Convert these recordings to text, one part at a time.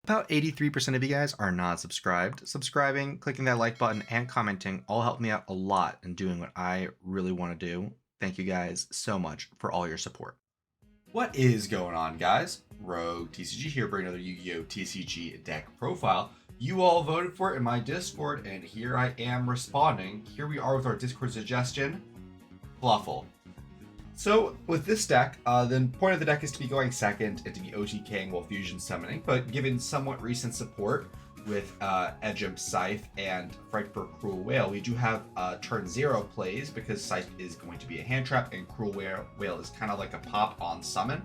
About 83% of you guys are not subscribed. Subscribing, clicking that like button, and commenting all help me out a lot in doing what I really want to do. Thank you guys so much for all your support. What is going on, guys? Rogue TCG here, bringing another Yu-Gi-Oh! TCG deck profile. You all voted for it in my Discord, and here I am responding. Here we are with our Discord suggestion, Fluffal. So with this deck, the point of the deck is to be going second and to be OTKing while fusion summoning, but given somewhat recent support with Edgem Scythe and Frightful Cruel Whale, we do have turn 0 plays because Scythe is going to be a hand trap and Cruel Whale is kind of like a pop on summon,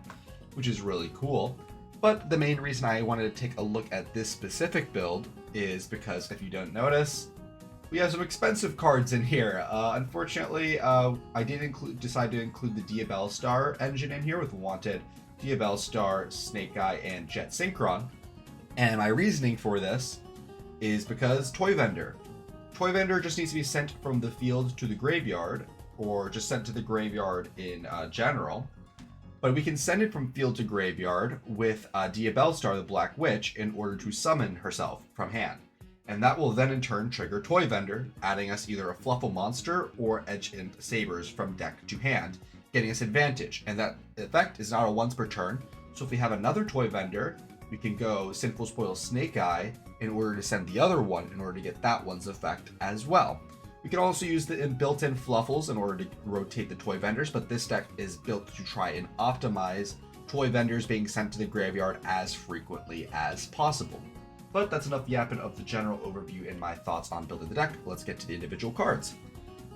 which is really cool. But the main reason I wanted to take a look at this specific build is because if you don't notice, we have some expensive cards in here. Unfortunately, I did decide to include the Diabellstar engine in here with Wanted, Diabellstar, Snake Eye, and Jet Synchron. And my reasoning for this is because Toy Vendor. Toy Vendor just needs to be sent from the field to the graveyard, or just sent to the graveyard in general. But we can send it from field to graveyard with Diabellstar, the Black Witch, in order to summon herself from hand. And that will then in turn trigger Toy Vendor, adding us either a Fluffal monster or Edge Imp Sabers from deck to hand, getting us advantage. And that effect is not a once per turn. So if we have another Toy Vendor, we can go Sinful Spoil Snake Eye in order to send the other one in order to get that one's effect as well. We can also use the built-in Fluffals in order to rotate the Toy Vendors, but this deck is built to try and optimize Toy Vendors being sent to the graveyard as frequently as possible. But that's enough yapping of the general overview and my thoughts on building the deck. Let's get to the individual cards.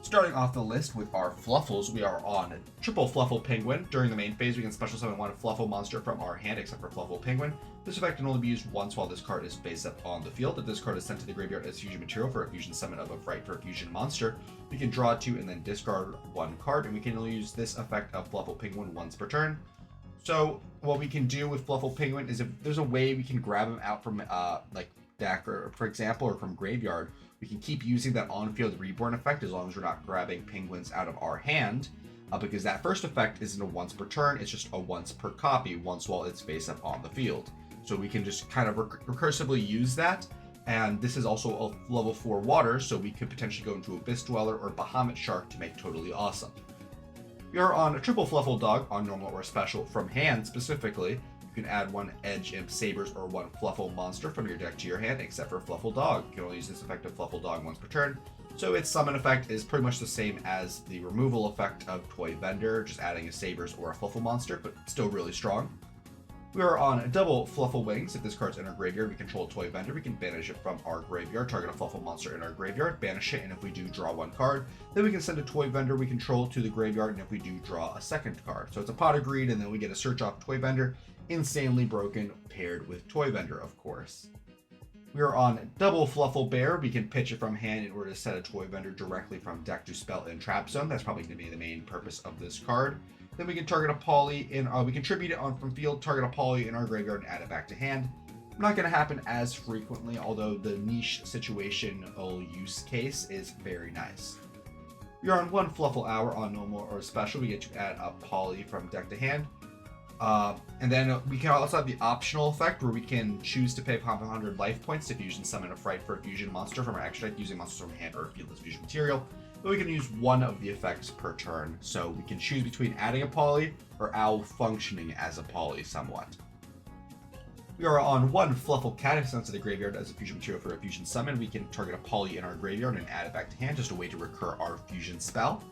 Starting off the list with our Fluffals, we are on triple Fluffal Penguin. During the main phase, we can special summon one Fluffal monster from our hand, except for Fluffal Penguin. This effect can only be used once while this card is face up on the field. If this card is sent to the graveyard as fusion material for a fusion summon of a Fright for a fusion monster, we can draw 2 and then discard 1 card, and we can only use this effect of Fluffal Penguin once per turn. So what we can do with Fluffal Penguin is if there's a way we can grab him out from like deck, or for example, or from graveyard, we can keep using that on-field reborn effect as long as we're not grabbing penguins out of our hand, because that first effect isn't a once per turn, it's just a once per copy, once while it's face up on the field. So we can just kind of recursively use that, and this is also a level 4 water, so we could potentially go into Abyss Dweller or Bahamut Shark to make totally awesome. We are on a triple Fluffal Dog on normal or special from hand specifically. You can add 1 Edge Imp Sabers or 1 Fluffal monster from your deck to your hand, except for Fluffal Dog. You can only use this effect of Fluffal Dog once per turn. So its summon effect is pretty much the same as the removal effect of Toy Vendor, just adding a Sabers or a Fluffal monster, but still really strong. We are on double Fluffal Wings. If this card's in our graveyard, we control Toy Vendor. We can banish it from our graveyard, target a Fluffal monster in our graveyard, banish it, and if we do draw 1 card, then we can send a Toy Vendor we control to the graveyard, and if we do draw a second card. So it's a Pot of Greed, and then we get a search off Toy Vendor, insanely broken, paired with Toy Vendor, of course. We are on double Fluffal Bear. We can pitch it from hand in order to set a Toy Vendor directly from deck to spell in Trap Zone. That's probably going to be the main purpose of this card. Then we can target a Poly in, we can tribute it on from field, target a Poly in our graveyard, and add it back to hand. Not going to happen as frequently, although the niche situational use case is very nice. We are on 1 Fluffal Hour on normal or special. We get to add a Poly from deck to hand. And then we can also have the optional effect where we can choose to pay 100 life points to fusion summon a Fright for a fusion monster from our extra deck using monsters from hand or fieldless fusion material. But we can use 1 of the effects per turn, so we can choose between adding a Poly or Owl functioning as a Poly somewhat. We are on 1 Fluffal Cat. If sent to the graveyard as a fusion material for a fusion summon, we can target a Poly in our graveyard and add it back to hand, just a way to recur our fusion spell.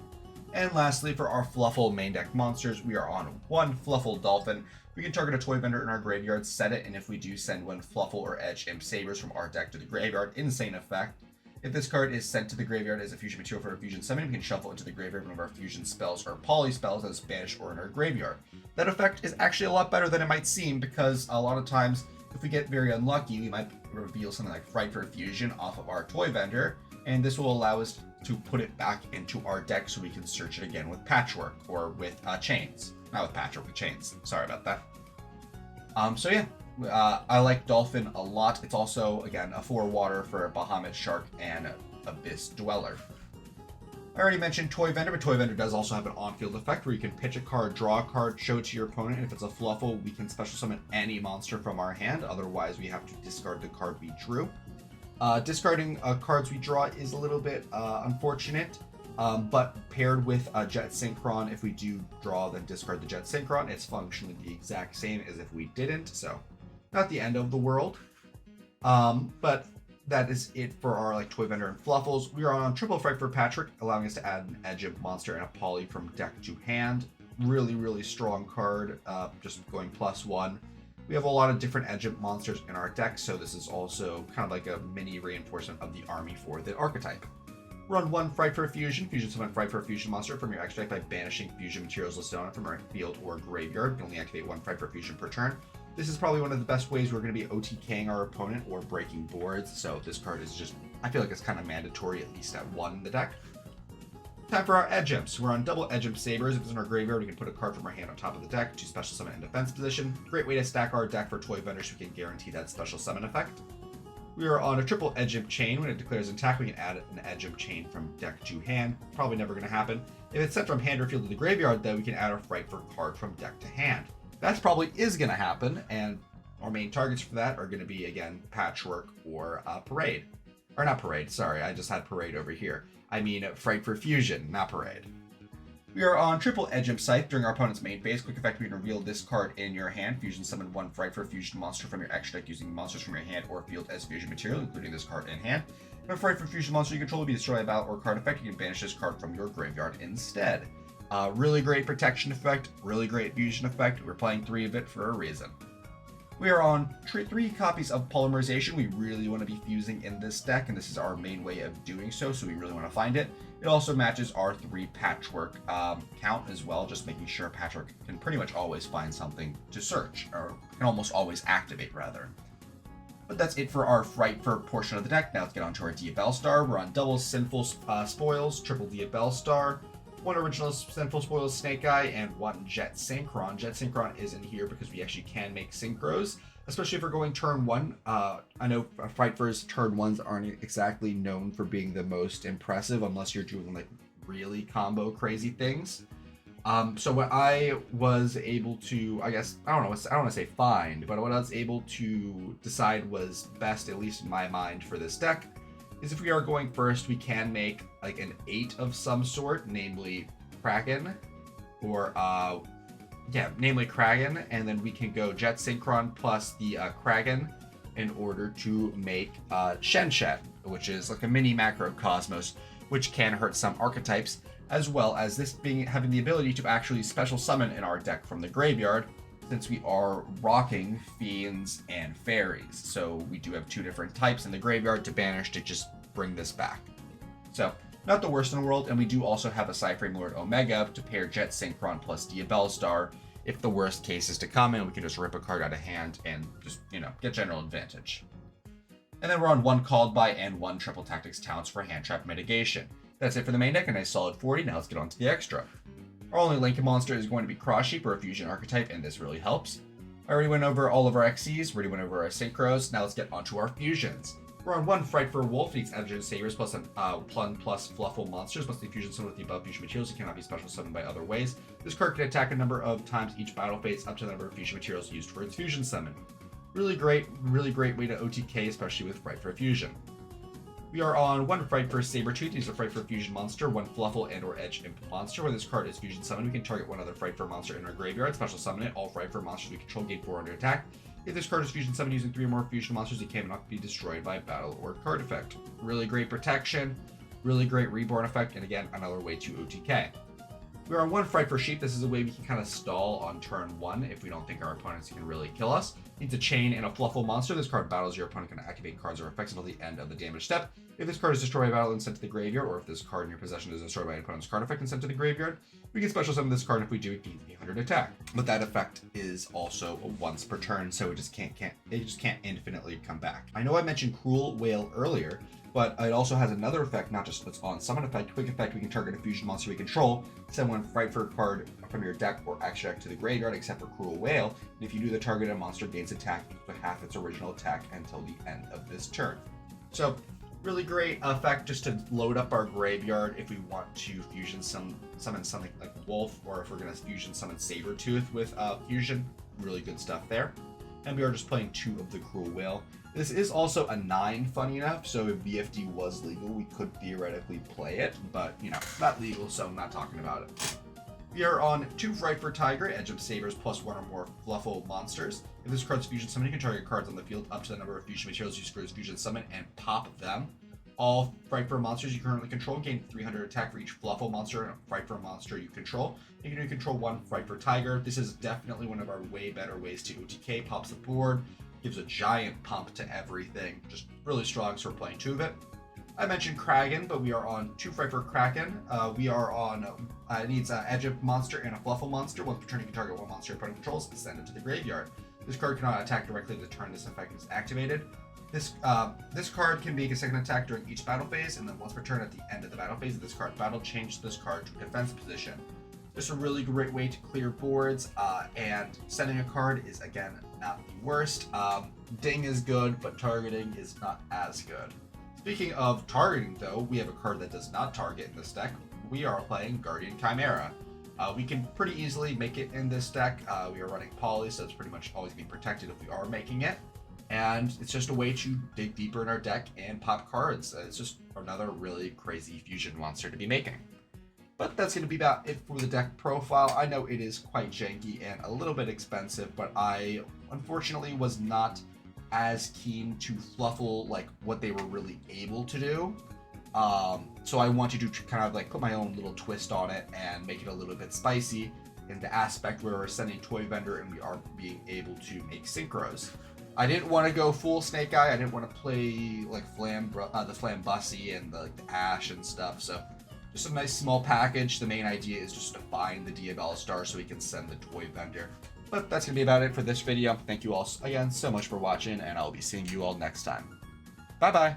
And lastly, for our Fluffal main deck monsters, we are on 1 Fluffal Dolphin. We can target a Toy Vendor in our graveyard, set it, and if we do send 1 Fluffal or Edge Imp Sabers from our deck to the graveyard, insane effect. If this card is sent to the graveyard as a fusion material for a fusion summon, we can shuffle into the graveyard one of our fusion spells or poly spells as banished or in our graveyard. That effect is actually a lot better than it might seem, because a lot of times, if we get very unlucky, we might reveal something like Fright for Fusion off of our Toy Vendor, and this will allow us to put it back into our deck so we can search it again with Patchwork or with Chains. Not with Patchwork, with Chains. Sorry about that. So yeah. I like Dolphin a lot. It's also, again, a 4 water for a Bahamut Shark and Abyss Dweller. I already mentioned Toy Vendor, but Toy Vendor does also have an on-field effect where you can pitch a card, draw a card, show it to your opponent, and if it's a Fluffal, we can special summon any monster from our hand. Otherwise, we have to discard the card we drew. Discarding cards we draw is a little bit unfortunate, but paired with Jet Synchron, if we do draw, then discard the Jet Synchron. It's functionally the exact same as if we didn't, so not the end of the world. But that is it for our like Toy Vendor and Fluffals. We are on triple Fright for Patrick, allowing us to add an Edge monster and a Poly from deck to hand. Really, really strong card, just going +1. We have a lot of different Edge monsters in our deck, so this is also kind of like a mini reinforcement of the army for the archetype. Run 1 Fright for Fusion. Fusion summon Fright for Fusion monster from your extra deck by banishing fusion materials listed on it from our field or graveyard. You can only activate 1 Fright for Fusion per turn. This is probably one of the best ways we're going to be OTKing our opponent or breaking boards, so this card is just, I feel like it's kind of mandatory, at least at 1 in the deck. Time for our Edge Imps. We're on double Edge Imp Sabers. If it's in our graveyard, we can put a card from our hand on top of the deck to special summon in defense position. Great way to stack our deck for Toy Vendors so we can guarantee that special summon effect. We are on a triple Edge Imp Chain. When it declares an attack, we can add an Edge Imp Chain from deck to hand. Probably never going to happen. If it's sent from hand or field to the graveyard, then we can add a Fright for card from deck to hand. That probably is going to happen, and our main targets for that are going to be, again, Patchwork or Parade. Or not Parade, sorry, I just had Parade over here. I mean Fright for Fusion, not Parade. We are on triple Edge Imp Scythe. During our opponent's main phase, quick effect, we can reveal this card in your hand. Fusion summon 1 Fright for Fusion monster from your extra deck using monsters from your hand or field as fusion material, including this card in hand. If a Fright for Fusion monster you control will be destroyed by battle or card effect, you can banish this card from your graveyard instead. Really great protection effect, really great fusion effect. We're playing 3 of it for a reason. We are on 3 copies of Polymerization. We really want to be fusing in this deck, and this is our main way of doing so we really want to find it. It also matches our 3 Patchwork count as well, just making sure Patchwork can pretty much always find something to search, or can almost always activate, rather. But that's it for our Fright for portion of the deck. Now let's get on to our Diabell Star. We're on double Sinful Spoils, triple Diabell Star, 1 original Sinful Spoils Snake Eye, and 1 Jet Synchron. Jet Synchron is in here because we actually can make synchros, especially if we're going turn 1. I know Fright Fur's turn 1s aren't exactly known for being the most impressive unless you're doing like really combo crazy things. So what I was able to, I guess, I don't want to say find, but what I was able to decide was best, at least in my mind, for this deck, is if we are going first, we can make like an 8 of some sort, namely Kraken, or namely Kraken, and then we can go Jet Synchron plus the Kraken in order to make Shen Shen, which is like a mini macrocosmos, which can hurt some archetypes, as well as this having the ability to actually special summon in our deck from the graveyard, since we are rocking Fiends and Fairies. So we do have 2 different types in the graveyard to banish to just bring this back. So not the worst in the world, and we do also have a Cyframe Lord Omega to pair Jet Synchron plus Diabell Star if the worst case is to come, and we can just rip a card out of hand and just, get general advantage. And then we're on 1 Called By and 1 Triple Tactics Talents for Hand Trap Mitigation. That's it for the main deck, a nice solid 40. Now let's get on to the extra. Our only Lincoln monster is going to be Cross Sheep, or a fusion archetype, and this really helps. I already went over all of our XCs, already went over our synchros. Now let's get onto our fusions. We're on 1 Fright for Wolf, needs Edge Sabers plus an Plun plus Fluffal monsters. Once the fusion summon with the above fusion materials, it cannot be special summoned by other ways. This card can attack a number of times each battle phase, up to the number of fusion materials used for its fusion summon. Really great way to OTK, especially with Fright for Fusion. We are on 1 Fright for Sabertooth. These are Fright for Fusion monster, 1 Fluffal and or Edge Imp monster. When this card is fusion summoned, we can target 1 other Fright for monster in our graveyard, special summon it. All Fright for monsters we control gain 4 under attack. If this card is fusion summoned using 3 or more fusion monsters, it cannot be destroyed by battle or card effect. Really great protection, really great reborn effect, and again, another way to OTK. We are on 1 Fright for Sheep. This is a way we can kind of stall on turn 1 if we don't think our opponents can really kill us. Needs a chain and a Fluffal monster. This card battles your opponent, can activate cards or effects until the end of the damage step. If this card is destroyed by battle and sent to the graveyard, or if this card in your possession is destroyed by an opponent's card effect and sent to the graveyard, we can special summon this card. If we do, it gains 800 attack. But that effect is also a once per turn, so it just can't infinitely come back. I know I mentioned Cruel Whale earlier, but it also has another effect, not just its on summon effect, quick effect. We can target a fusion monster we control, send 1 Fright for card from your deck or extra deck to the graveyard, except for Cruel Whale. And if you do, the targeted monster gains attack to half its original attack until the end of this turn. So Really great effect just to load up our graveyard if we want to summon something like Wolf, or if we're going to fusion summon Sabertooth with fusion. Really good stuff there. And we are just playing 2 of the Cruel Whale. This is also a 9, funny enough, so if BFD was legal, we could theoretically play it, but, you know, not legal, so I'm not talking about it. We are on 2 Frightfur Tiger, Edge of Sabers, plus 1 or more Fluffal monsters. If this card's fusion summon, you can target cards on the field up to the number of fusion materials you score as fusion summon and pop them. All Frightfur monsters you currently control gain 300 attack for each Fluffal monster and a Frightfur monster you control. You can control 1 Frightfur Tiger. This is definitely one of our way better ways to OTK. Pops the board, gives a giant pump to everything. Just really strong, so we're playing 2 of it. I mentioned Kraken, but we are on 2 Frightfur Kraken. We are on, it needs an Edge of monster and a Fluffal monster. Once per turn, you can target 1 monster your opponent controls and send it to the graveyard. This card cannot attack directly the turn this effect is activated. This card can make a second attack during each battle phase, and then once per turn at the end of the battle phase of this card battle, change this card to a defense position. This is a really great way to clear boards, and sending a card is, again, not the worst. Ding is good, but targeting is not as good. Speaking of targeting, though, we have a card that does not target in this deck. We are playing Guardian Chimera. We can pretty easily make it in this deck. We are running Poly, so it's pretty much always being protected if we are making it. And it's just a way to dig deeper in our deck and pop cards. It's just another really crazy fusion monster to be making. But that's going to be about it for the deck profile. I know it is quite janky and a little bit expensive, but I unfortunately was not as keen to Fluffal like what they were really able to do. So I wanted to kind of like put my own little twist on it and make it a little bit spicy in the aspect where we're sending Toy Vendor and we are being able to make synchros. I didn't want to go full Snake Eye. I didn't want to play like the Flambussy and the Ash and stuff. So just a nice small package. The main idea is just to find the Diabella Star so we can send the Toy Vendor. But that's going to be about it for this video. Thank you all again so much for watching, and I'll be seeing you all next time. Bye-bye.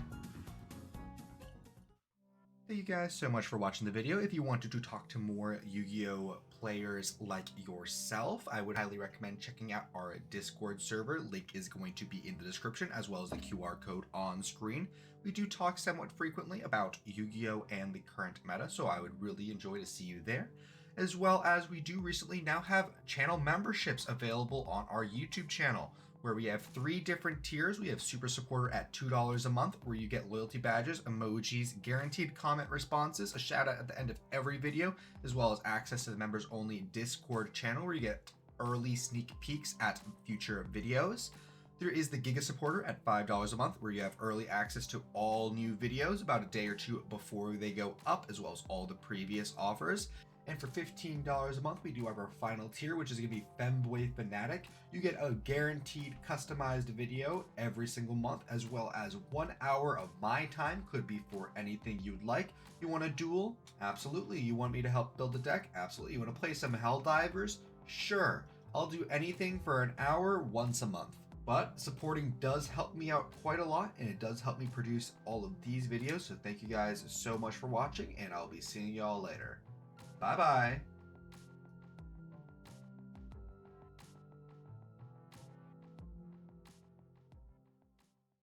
Thank you guys so much for watching the video. If you wanted to talk to more Yu-Gi-Oh! Players like yourself, I would highly recommend checking out our Discord server. Link is going to be in the description, as well as the QR code on screen. We do talk somewhat frequently about Yu-Gi-Oh! And the current meta, so I would really enjoy to see you there. As well as we do recently now have channel memberships available on our YouTube channel, where we have 3 different tiers. We have Super Supporter at $2 a month, where you get loyalty badges, emojis, guaranteed comment responses, a shout out at the end of every video, as well as access to the members only Discord channel, where you get early sneak peeks at future videos. There is the Giga Supporter at $5 a month, where you have early access to all new videos about a day or 2 before they go up, as well as all the previous offers. And for $15 a month, we do have our final tier, which is going to be Femboy Fanatic. You get a guaranteed customized video every single month, as well as 1 hour of my time. Could be for anything you'd like. You want a duel? Absolutely. You want me to help build a deck? Absolutely. You want to play some Helldivers? Sure. I'll do anything for an hour once a month. But supporting does help me out quite a lot, and it does help me produce all of these videos. So thank you guys so much for watching, and I'll be seeing y'all later. Bye-bye.